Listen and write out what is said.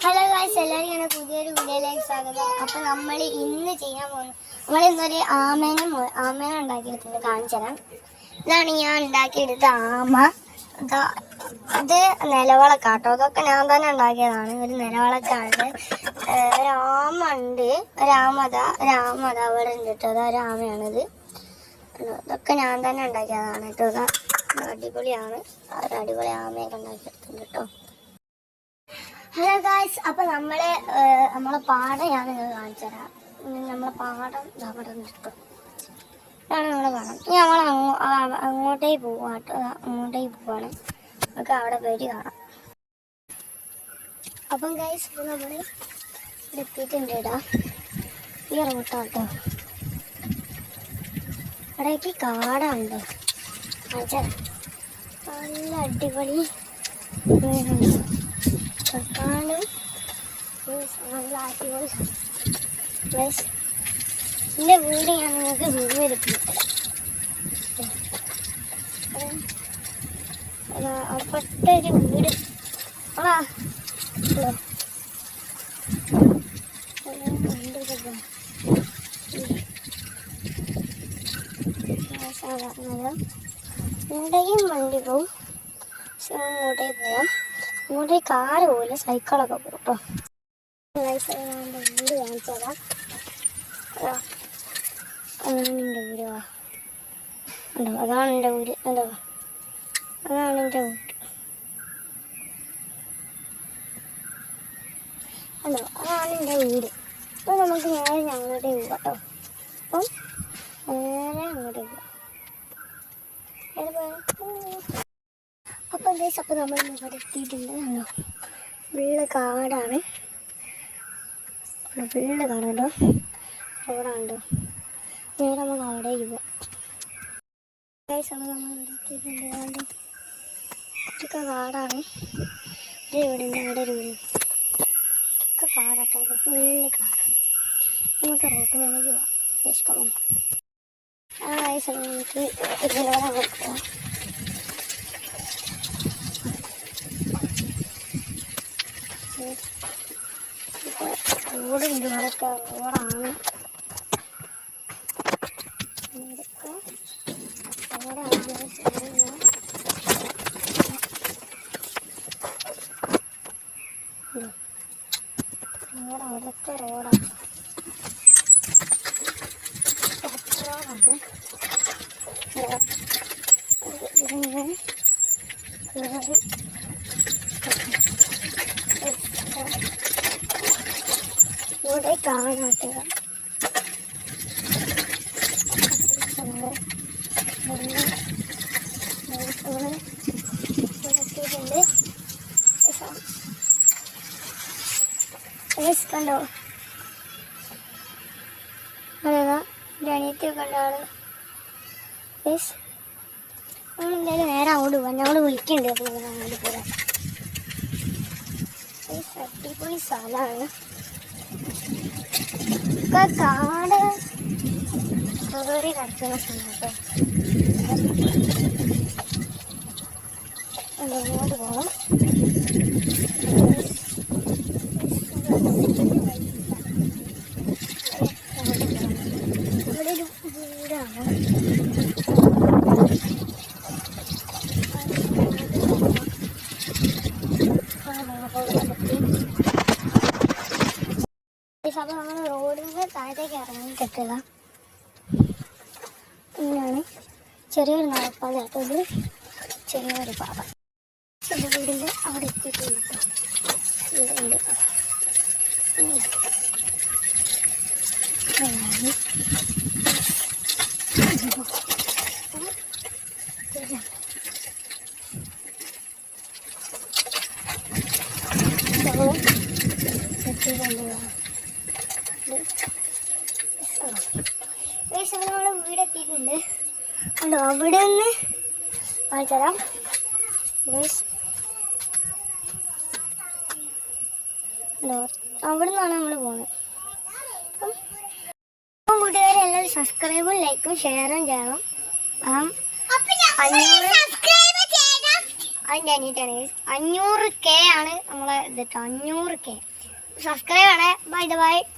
Hello guys, എല്ലാവരും ഇങ്ങനെ പുതിയൊരു വീഡിയോയിലേക്ക് സ്വാഗതം. അപ്പം നമ്മൾ ഇന്ന് ചെയ്യാൻ പോകുന്നത്, നമ്മളിന്നൊരു ആമേനെ ഉണ്ടാക്കിയെടുത്തിട്ട് കാണിച്ചു തരാം. ഇതാണ് ഞാൻ ഉണ്ടാക്കിയെടുത്ത ആമ. ഇത് നിലവിളക്കാട്ടോ. അതൊക്കെ ഞാൻ തന്നെ ഉണ്ടാക്കിയതാണ്. ഒരു നിലവിളക്കാണ്. ഒരാമ ഉണ്ട്. ഒരാമത അവിടെ ഉണ്ട് കേട്ടോ. ഒരാമയാണിത്. ഇതൊക്കെ ഞാൻ തന്നെ ഉണ്ടാക്കിയതാണ് കേട്ടോ. അടിപൊളിയാണ്. അടിപൊളി ആമയൊക്കെ ഉണ്ടാക്കിയെടുത്തിട്ടുണ്ട് കേട്ടോ. ഹലോ ഗായ്സ്, അപ്പം നമ്മളെ പാടം ഞാൻ നിങ്ങൾ കാണിച്ചു തരാം. നമ്മളെ പാടം അവിടെ നിൽക്കും. ഇതാണ് നമ്മളെ പാടം. ഇനി നമ്മൾ അങ്ങോട്ടേക്ക് പോവാണ്. നമുക്ക് അവിടെ പേര് കാണാം. അപ്പം ഗായ്സ്, ഇപ്പോൾ നമ്മൾ എത്തിയിട്ടുണ്ട്. ഈ റൂട്ടാട്ടോ. അവിടേക്ക് കാടുണ്ട്. കാണിച്ചു തരാം. നല്ല അടിപൊളി എൻ്റെ വീട് ഞാൻ നിങ്ങൾക്ക് അപ്പുറത്തൊരു വീട് ഇവിടെയും വണ്ടി പോവും. ഇങ്ങോട്ടേക്ക് പോവാം. ഇങ്ങോട്ടേ കാറ് പോലെ സൈക്കിളൊക്കെ പോകും കേട്ടോ. വീട് കാണിച്ചു തരാം. അതാണ് എൻ്റെ വീട്. ഉണ്ടോ? അതാണ് എൻ്റെ വീട്. ഉണ്ടോ? അതാണ് എൻ്റെ വീട്. ഉണ്ടോ? അതാണ് എൻ്റെ വീട്. അപ്പോൾ നമുക്ക് നേരെ അങ്ങോട്ടേ പോവാം കേട്ടോ. അപ്പം നേരെ അങ്ങോട്ടേ പോവാം. അപ്പം ഗൈസ്, അപ്പം നമ്മൾ ഇവിടെ എത്തിയിട്ടുണ്ട്. ഫുള്ള് കാടാണ്. ഫുള്ള് കാടുണ്ടോ. റോഡാണ്ടോ. നേരെ നമുക്ക് അവിടേക്ക് പോവാം. ഗൈസ്, അപ്പം നമ്മൾ ഇവിടെ എത്തിയിട്ടുണ്ട്. ഇതൊക്കെ കാടാണ്. ഒരു വീടുണ്ട്, അവിടെ ഒരു വീട്. ഒക്കെ കാടാട്ടോ. ഫുള്ള് കാട്. നമുക്ക് റോട്ട് മേലേക്ക് പോവാം. വിശക്കണം. ആ ഗൈസ്, നമുക്ക് ഇതിലൂടെ അങ്ങോട്ട് പോവാം. റോഡുണ്ട്. ഇവിടെയൊക്കെ റോഡാണ്. അവിടെയൊക്കെ റോഡാണ്. ഇവിടെ കാടാട്ടുക. കണ്ടോ? അതേതാ എൻ്റെ അനിയത്തിയൊക്കെ കണ്ട ആള്. നമ്മളെന്തായാലും നേരെ അങ്ങോട്ട് പോകാം. ഞങ്ങൾ വിളിക്കുന്നുണ്ട്. അപ്പോൾ നമ്മൾ അങ്ങോട്ട് പോകാം. അടിപൊളി സ്ഥലമാണ്. കാട് കയറി കിടക്കുന്ന സ്ഥലം കേട്ടോ. അങ്ങോട്ട് പോകണം. ഇവിടെ ഒരു വീടാണ്. അപ്പോൾ നമ്മൾ റോഡിൻ്റെ താഴത്തേക്ക് ഇറങ്ങി കെട്ടുക. ഇങ്ങനെയാണ് ചെറിയൊരു നടപ്പാത കേട്ടോ. ഇത് ചെറിയൊരു പാത. എൻ്റെ വീടിൻ്റെ അവിടെ എത്തിയിട്ടുണ്ട്. വീടുണ്ട്. നമ്മുടെ വീടെത്തിയിട്ടുണ്ട്. ഉണ്ടോ? അവിടെ നിന്ന് കാണിച്ചു തരാം. ഉണ്ടോ? അവിടെ നിന്നാണ് നമ്മൾ പോകുന്നത്. അപ്പം കൂട്ടുകാരെ എല്ലാവരും സബ്സ്ക്രൈബും ലൈക്കും ഷെയറും ചെയ്യണം. 500K ആണ് നമ്മളെ ഇതിട്ടോ. 500K സബ്സ്ക്രൈബ് ആണ്. Bye bye.